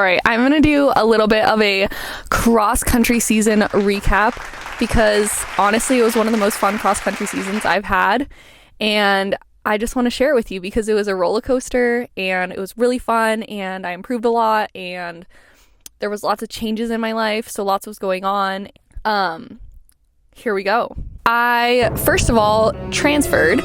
All right, I'm going to do a little bit of a cross-country season recap because honestly, it was one of the most fun cross-country seasons I've had. And I just want to share it with you because it was a roller coaster and it was really fun and I improved a lot and there was lots of changes in my life, so lots was going on. Here we go. I, first of all, transferred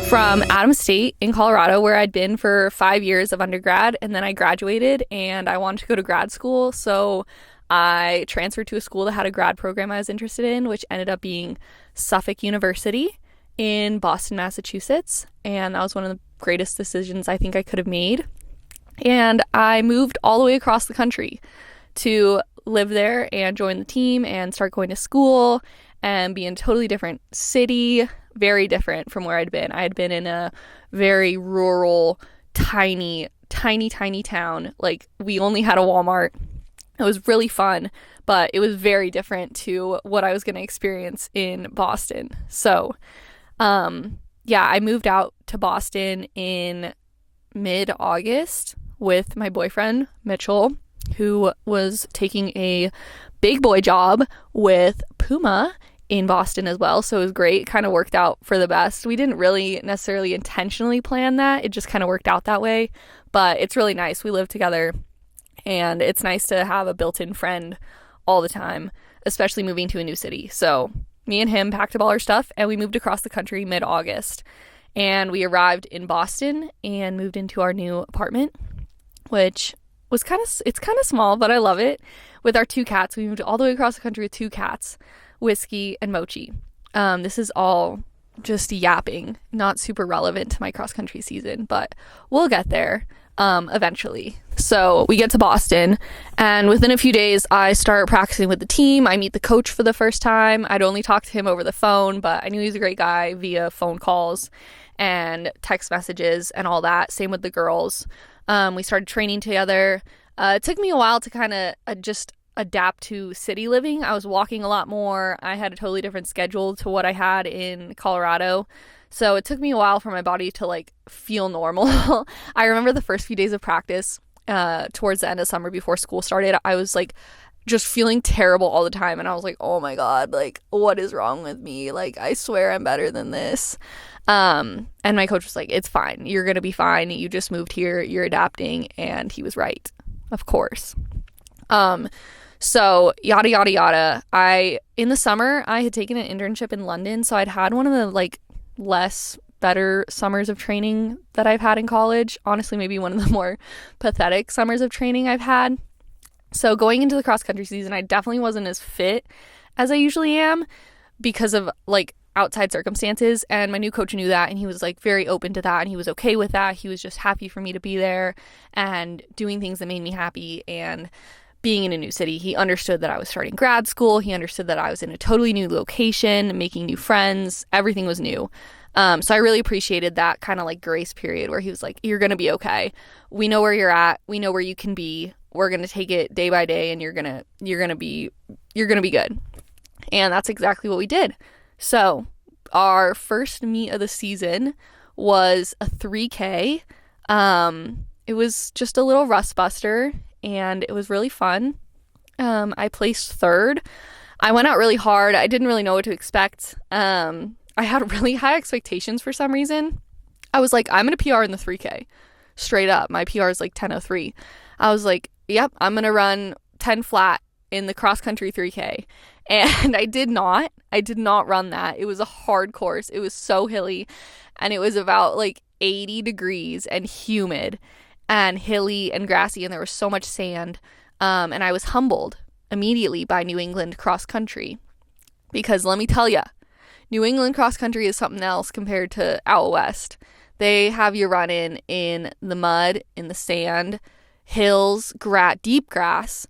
from Adams State in Colorado, where I'd been for 5 years of undergrad, and then I graduated and I wanted to go to grad school, so I transferred to a school that had a grad program I was interested in, which ended up being Suffolk University in Boston, Massachusetts, and that was one of the greatest decisions I think I could have made. And I moved all the way across the country to live there and join the team and start going to school and be in a totally different city, very different from where I'd been. I had been in a very rural, tiny town. Like, we only had a Walmart. It was really fun, but it was very different to what I was going to experience in Boston. So, I moved out to Boston in mid-August with my boyfriend, Mitchell, who was taking a big boy job with Puma in Boston as well. So it was great. It kind of worked out for the best. We didn't really necessarily intentionally plan that. It just kind of worked out that way. But it's really nice. We live together and it's nice to have a built-in friend all the time, especially moving to a new city. So me and him packed up all our stuff and we moved across the country mid-August. And we arrived in Boston and moved into our new apartment, which was it's kind of small, but I love it. With our 2 cats, we moved all the way across the country with 2 cats, Whiskey and Mochi. This is all just yapping, not super relevant to my cross-country season, but we'll get there eventually. So we get to Boston, and within a few days, I start practicing with the team. I meet the coach for the first time. I'd only talked to him over the phone, but I knew he was a great guy via phone calls and text messages and all that. Same with the girls. We started training together. It took me a while to kind of just adapt to city living. I was walking a lot more. I had a totally different schedule to what I had in Colorado. So it took me a while for my body to like feel normal. I remember the first few days of practice towards the end of summer before school started, I was like just feeling terrible all the time. And I was like, oh my God, like what is wrong with me? Like, I swear I'm better than this. And my coach was like, it's fine. You're going to be fine. You just moved here. You're adapting. And he was right, of course. So yada, yada, yada. In the summer, I had taken an internship in London. So I'd had one of the like better summers of training that I've had in college. Honestly, maybe one of the more pathetic summers of training I've had. So going into the cross country season, I definitely wasn't as fit as I usually am because of like outside circumstances, and my new coach knew that, and he was like very open to that, and he was okay with that. He was just happy for me to be there and doing things that made me happy and being in a new city. He understood that I was starting grad school. He understood that I was in a totally new location, making new friends. Everything was new. So I really appreciated that kind of like grace period where he was like, you're going to be okay. We know where you're at. We know where you can be. We're going to take it day by day, and you're going to be good. And that's exactly what we did. So our first meet of the season was a 3K. It was just a little rustbuster, and it was really fun. I placed 3rd. I went out really hard. I didn't really know what to expect. I had really high expectations for some reason. I was like, I'm going to PR in the 3K. Straight up. My PR is like 10:03. I was like, yep, I'm going to run 10 flat in the cross-country 3K. And I did not run that. It was a hard course. It was so hilly, and it was about like 80 degrees and humid and hilly and grassy, and there was so much sand. And I was humbled immediately by New England cross country, because let me tell you, New England cross country is something else compared to out west. They have you running in the mud, in the sand, hills, deep grass.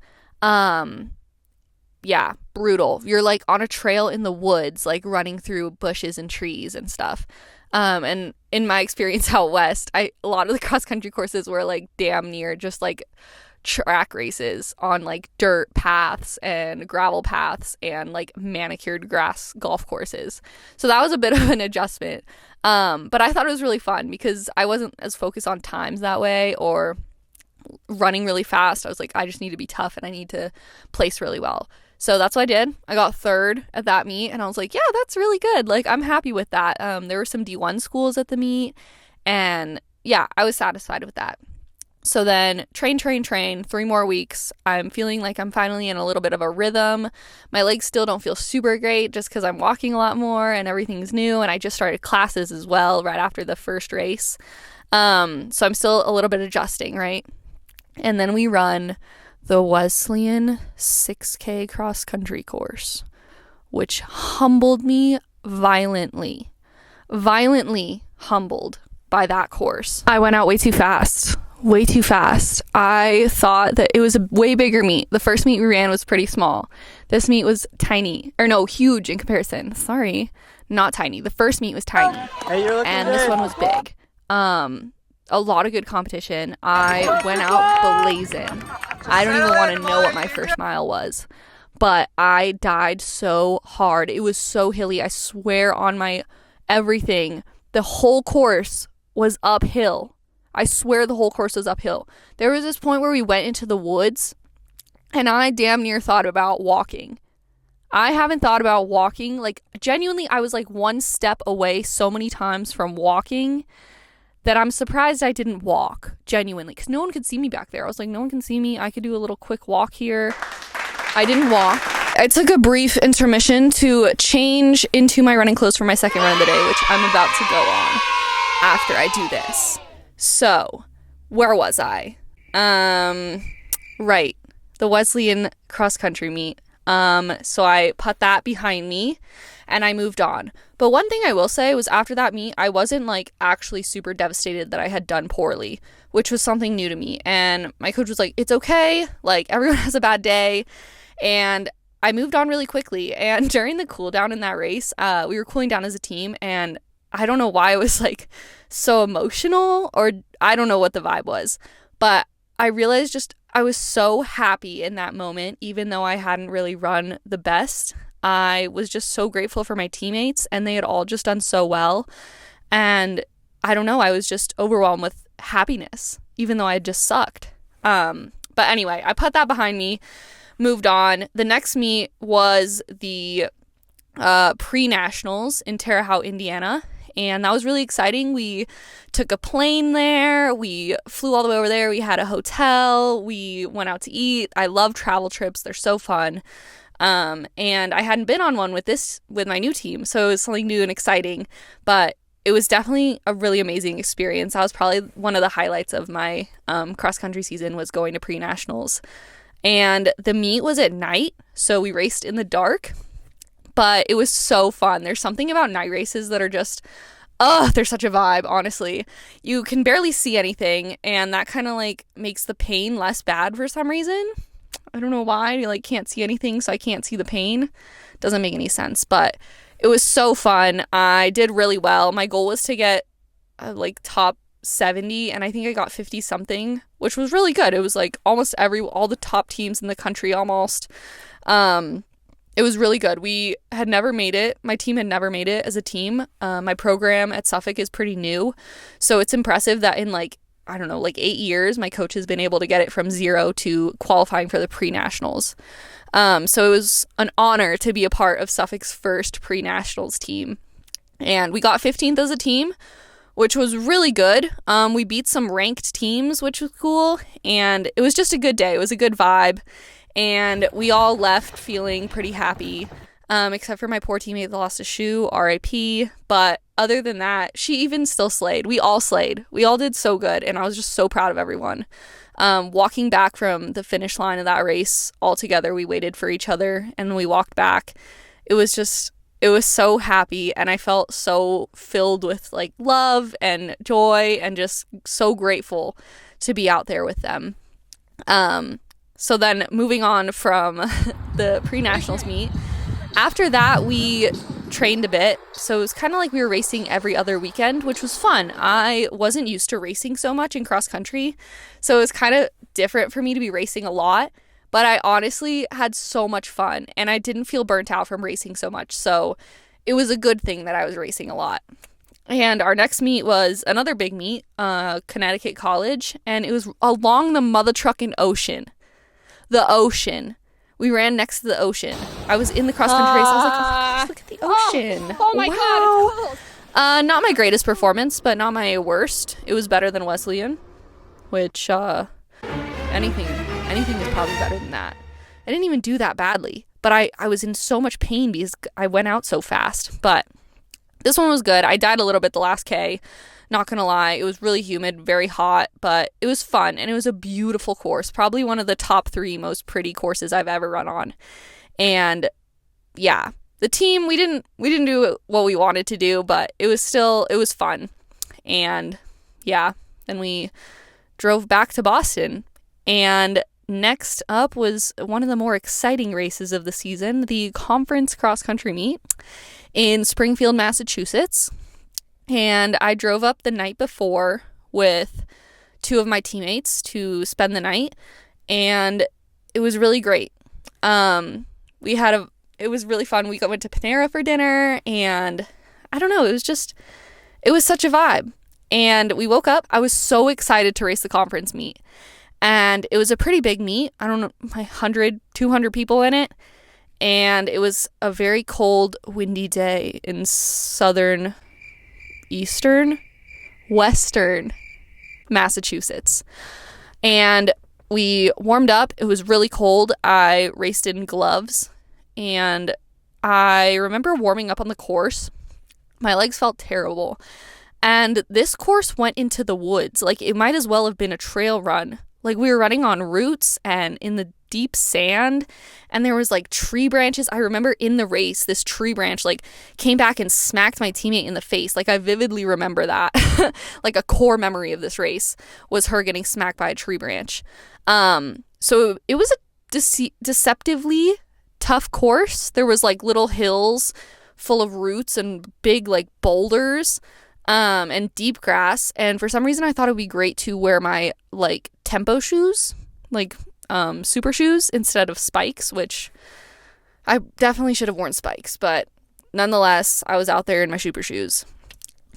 Yeah, brutal. You're like on a trail in the woods, like running through bushes and trees and stuff. And in my experience out west, a lot of the cross country courses were like damn near just like track races on like dirt paths and gravel paths and like manicured grass golf courses. So that was a bit of an adjustment. But I thought it was really fun because I wasn't as focused on times that way or running really fast. I was like, I just need to be tough and I need to place really well. So that's what I did. I got third at that meet and I was like, yeah, that's really good. Like, I'm happy with that. There were some D1 schools at the meet and yeah, I was satisfied with that. So then train, 3 more weeks. I'm feeling like I'm finally in a little bit of a rhythm. My legs still don't feel super great just because I'm walking a lot more and everything's new. And I just started classes as well right after the first race. So I'm still a little bit adjusting, right? And then we run the Wesleyan 6K cross country course, which humbled me violently humbled by that course. I went out way too fast. I thought that it was a way bigger meet. The first meet we ran was pretty small. This meet was huge in comparison. Sorry, not tiny. The first meet was tiny. Hey, you're looking and good. This one was big. A lot of good competition. I went out blazing. I don't even want to know what my first mile was, but I died so hard. It was so hilly. I swear on my everything. The whole course was uphill. I swear the whole course was uphill. There was this point where we went into the woods and I damn near thought about walking. I haven't thought about walking. Like, genuinely, I was like one step away so many times from walking that I'm surprised I didn't walk, genuinely, because no one could see me back there. I was like, no one can see me. I could do a little quick walk here. I didn't walk. I took a brief intermission to change into my running clothes for my second run of the day, which I'm about to go on after I do this. So, where was I? Right, the Wesleyan cross country meet. So I put that behind me and I moved on. But one thing I will say was after that meet, I wasn't like actually super devastated that I had done poorly, which was something new to me. And my coach was like, it's okay. Like, everyone has a bad day. And I moved on really quickly. And during the cool down in that race, we were cooling down as a team and I don't know why I was like so emotional, or I don't know what the vibe was, but I realized just I was so happy in that moment, even though I hadn't really run the best. I was just so grateful for my teammates and they had all just done so well. And I don't know, I was just overwhelmed with happiness, even though I had just sucked. But anyway, I put that behind me, moved on. The next meet was the pre-nationals in Terre Haute, Indiana. And that was really exciting. We took a plane there. We flew all the way over there. We had a hotel. We went out to eat. I love travel trips. They're so fun. And I hadn't been on one with my new team. So it was something new and exciting. But it was definitely a really amazing experience. That was probably one of the highlights of my cross-country season, was going to pre-nationals. And the meet was at night. So we raced in the dark. But it was so fun. There's something about night races that are just, they're such a vibe, honestly. You can barely see anything, and that kind of like makes the pain less bad for some reason. I don't know why. You like can't see anything, so I can't see the pain. Doesn't make any sense, but it was so fun. I did really well. My goal was to get like top 70, and I think I got 50 something, which was really good. It was like almost all the top teams in the country almost. It was really good. We had never made it. My team had never made it as a team. My program at Suffolk is pretty new. So it's impressive that in like 8 years, my coach has been able to get it from 0 to qualifying for the pre-nationals. So it was an honor to be a part of Suffolk's first pre-nationals team. And we got 15th as a team, which was really good. We beat some ranked teams, which was cool. And it was just a good day. It was a good vibe. And we all left feeling pretty happy, except for my poor teammate that lost a shoe, RIP. But other than that, she even still slayed. We all slayed. We all did so good, and I was just so proud of everyone. Walking back from the finish line of that race, all together, we waited for each other, and we walked back. It was so happy, and I felt so filled with, like, love and joy and just so grateful to be out there with them. So then moving on from the pre-nationals meet, after that we trained a bit. So it was kind of like we were racing every other weekend, which was fun. I wasn't used to racing so much in cross country, so it was kind of different for me to be racing a lot, but I honestly had so much fun and I didn't feel burnt out from racing so much. So it was a good thing that I was racing a lot. And our next meet was another big meet, Connecticut College, and it was along the mother trucking ocean. The ocean. We ran next to the ocean. I was in the cross country race. I was like, oh my gosh, look at the ocean. Oh my God. Not my greatest performance, but not my worst. It was better than Wesleyan, which anything is probably better than that. I didn't even do that badly, but I was in so much pain because I went out so fast. But this one was good. I died a little bit the last K. Not gonna lie, it was really humid, very hot, but it was fun, and it was a beautiful course. Probably one of the top 3 most pretty courses I've ever run on. And yeah, the team, we didn't do what we wanted to do, but it was fun. And yeah, then we drove back to Boston. And next up was one of the more exciting races of the season, the conference cross country meet in Springfield, Massachusetts. And I drove up the night before with 2 of my teammates to spend the night, and it was really great. It was really fun. We went to Panera for dinner, and I don't know, it was such a vibe. And we woke up, I was so excited to race the conference meet. And it was a pretty big meet. I don't know, 100, 200 people in it. And it was a very cold, windy day in western Massachusetts. And we warmed up. It was really cold. I raced in gloves. And I remember warming up on the course. My legs felt terrible. And this course went into the woods. Like, it might as well have been a trail run. Like, we were running on roots and in the deep sand, and there was like tree branches. I remember in the race, this tree branch like came back and smacked my teammate in the face. Like, I vividly remember that. Like, a core memory of this race was her getting smacked by a tree branch. So it was a deceptively tough course. There was like little hills full of roots and big like boulders, and deep grass. And for some reason I thought it would be great to wear my like tempo shoes, like super shoes instead of spikes, which I definitely should have worn spikes, but nonetheless, I was out there in my super shoes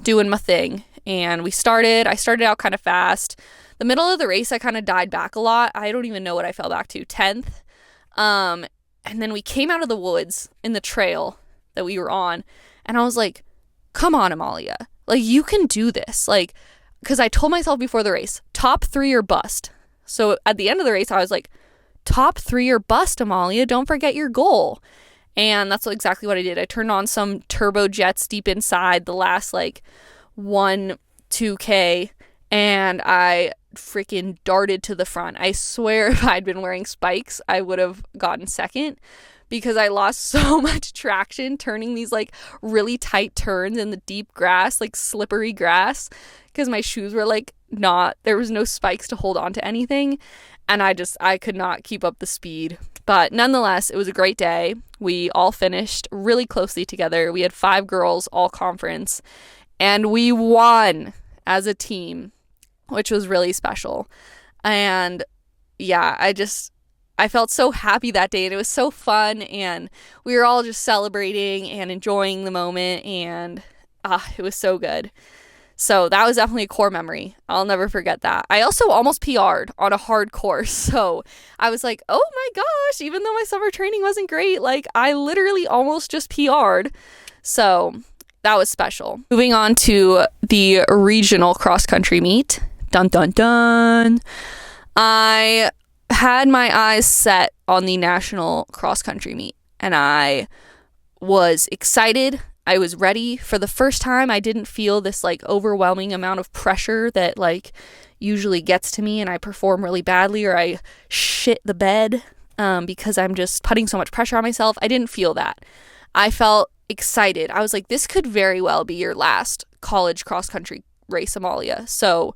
doing my thing. And I started out kind of fast. The middle of the race, I kind of died back a lot. I don't even know what I fell back to, 10th. And then we came out of the woods in the trail that we were on, and I was like, come on, Amalia, like, you can do this. Like, because I told myself before the race, top 3 or bust. So at the end of the race, I was like, top 3 or bust, Amalia. Don't forget your goal. And that's exactly what I did. I turned on some turbo jets deep inside the last like 2K, and I freaking darted to the front. I swear if I'd been wearing spikes, I would have gotten second, because I lost so much traction turning these like really tight turns in the deep grass, like slippery grass, because my shoes were like there was no spikes to hold on to anything, and I could not keep up the speed. But nonetheless, it was a great day. We all finished really closely together. We had 5 girls, all conference, and we won as a team, which was really special. And yeah, I felt so happy that day, and it was so fun, and we were all just celebrating and enjoying the moment, and it was so good. So that was definitely a core memory. I'll never forget that. I also almost PR'd on a hard course. So I was like, oh my gosh, even though my summer training wasn't great, like, I literally almost just PR'd. So that was special. Moving on to the regional cross country meet. Dun dun dun. I had my eyes set on the national cross country meet, and I was excited. I was ready. For the first time, I didn't feel this like overwhelming amount of pressure that like usually gets to me and I perform really badly, or I shit the bed because I'm just putting so much pressure on myself. I didn't feel that. I felt excited. I was like, this could very well be your last college cross country race, Amalia. So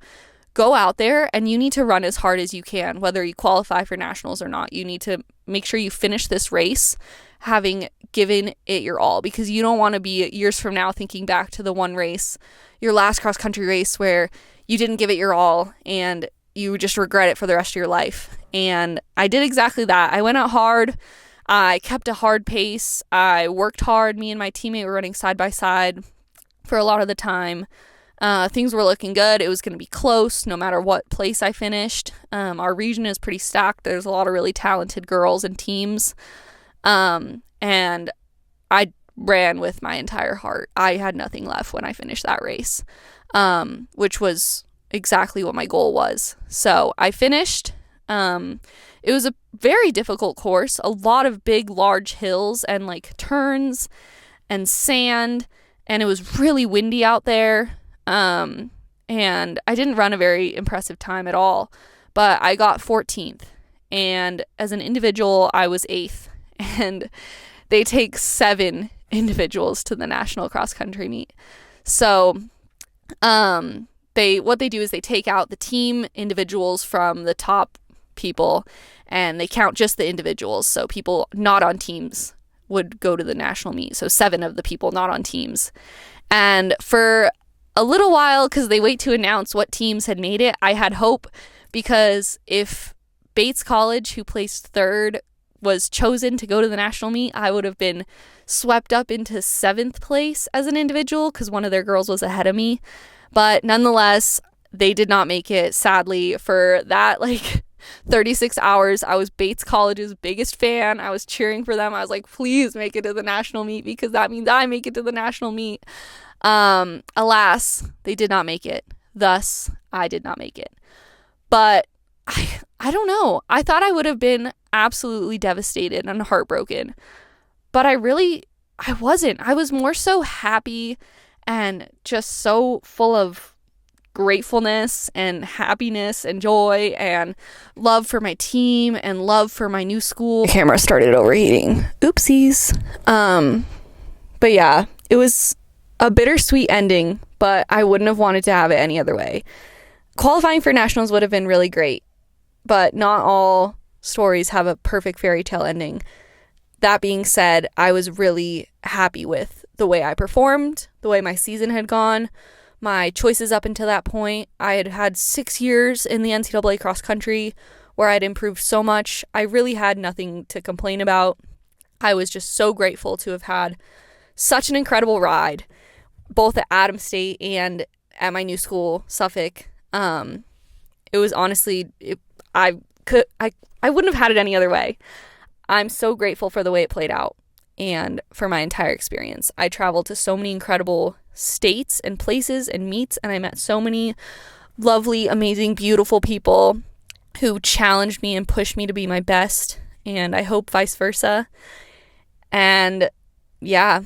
go out there and you need to run as hard as you can, whether you qualify for nationals or not. You need to make sure you finish this race having given it your all, because you don't want to be years from now thinking back to the one race, your last cross country race, where you didn't give it your all and you just regret it for the rest of your life. And I did exactly that. I went out hard. I kept a hard pace. I worked hard. Me and my teammate were running side by side. for a lot of the time. Things were looking good. It was going to be close no matter what place I finished. Our region is pretty stacked. There's a lot of really talented girls and teams. And I ran with my entire heart. I had nothing left when I finished that race, which was exactly what my goal was. So I finished. It was a very difficult course, a lot of big, large hills and like turns and sand, and it was really windy out there. And I didn't run a very impressive time at all, but I got 14th, and as an individual, I was 8th, and they take 7 individuals to the national cross country meet. So, what they do is they take out the team individuals from the top people, and they count just the individuals. So people not on teams would go to the national meet. So 7 of the people not on teams. And for a little while, because they wait to announce what teams had made it, I had hope, because if Bates College, who placed 3rd, was chosen to go to the national meet, I would have been swept up into 7th place as an individual, because one of their girls was ahead of me. But nonetheless, they did not make it. Sadly, for that 36 hours, I was Bates College's biggest fan. I was cheering for them. I was like, please make it to the national meet, because that means I make it to the national meet. Alas, they did not make it. Thus, I did not make it. But I don't know. I thought I would have been absolutely devastated and heartbroken. But I wasn't. I was more so happy and just so full of gratefulness and happiness and joy and love for my team and love for my new school. The camera started overheating. Oopsies. But yeah, it was a bittersweet ending, but I wouldn't have wanted to have it any other way. Qualifying for nationals would have been really great, but not all stories have a perfect fairy tale ending. That being said, I was really happy with the way I performed, the way my season had gone, my choices up until that point. I had had 6 years in the NCAA cross country where I'd improved so much. I really had nothing to complain about. I was just so grateful to have had such an incredible ride, both at Adams State and at my new school, Suffolk. It was honestly, I wouldn't have had it any other way. I'm so grateful for the way it played out and for my entire experience. I traveled to so many incredible states and places and meets, and I met so many lovely, amazing, beautiful people who challenged me and pushed me to be my best, and I hope vice versa. And yeah,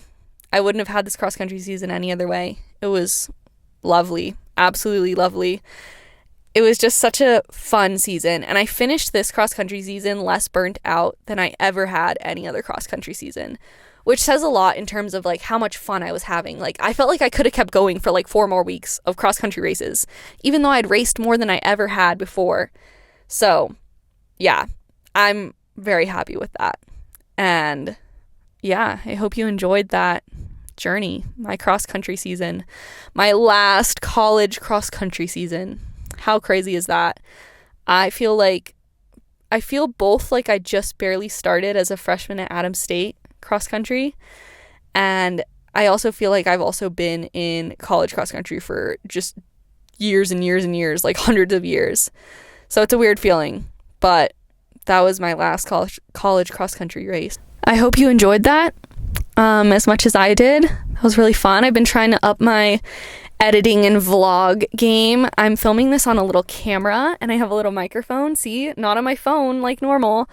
I wouldn't have had this cross-country season any other way. It was lovely, absolutely lovely. It was just such a fun season, and I finished this cross-country season less burnt out than I ever had any other cross-country season, which says a lot in terms of how much fun I was having. I felt like I could have kept going for 4 more weeks of cross-country races, even though I'd raced more than I ever had before. So yeah, I'm very happy with that. And yeah, I hope you enjoyed that journey, my cross-country season, my last college cross-country season. How crazy is that? I feel both like I just barely started as a freshman at Adams State cross country, and I also feel like I've also been in college cross country for just years and years and years, hundreds of years. So it's a weird feeling, but that was my last college cross country race. I hope you enjoyed that as much as I did. That was really fun. I've been trying to up my editing and vlog game. I'm filming this on a little camera, and I have a little microphone. See, not on my phone like normal.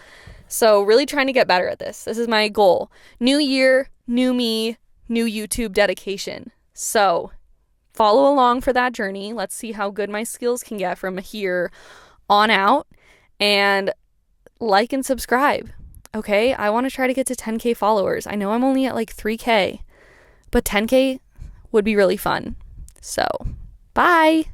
So really trying to get better at this. This is my goal. New year, new me, new YouTube dedication. So follow along for that journey. Let's see how good my skills can get from here on out. And like and subscribe. Okay, I want to try to get to 10K followers. I know I'm only at 3K, but 10K would be really fun. So, bye.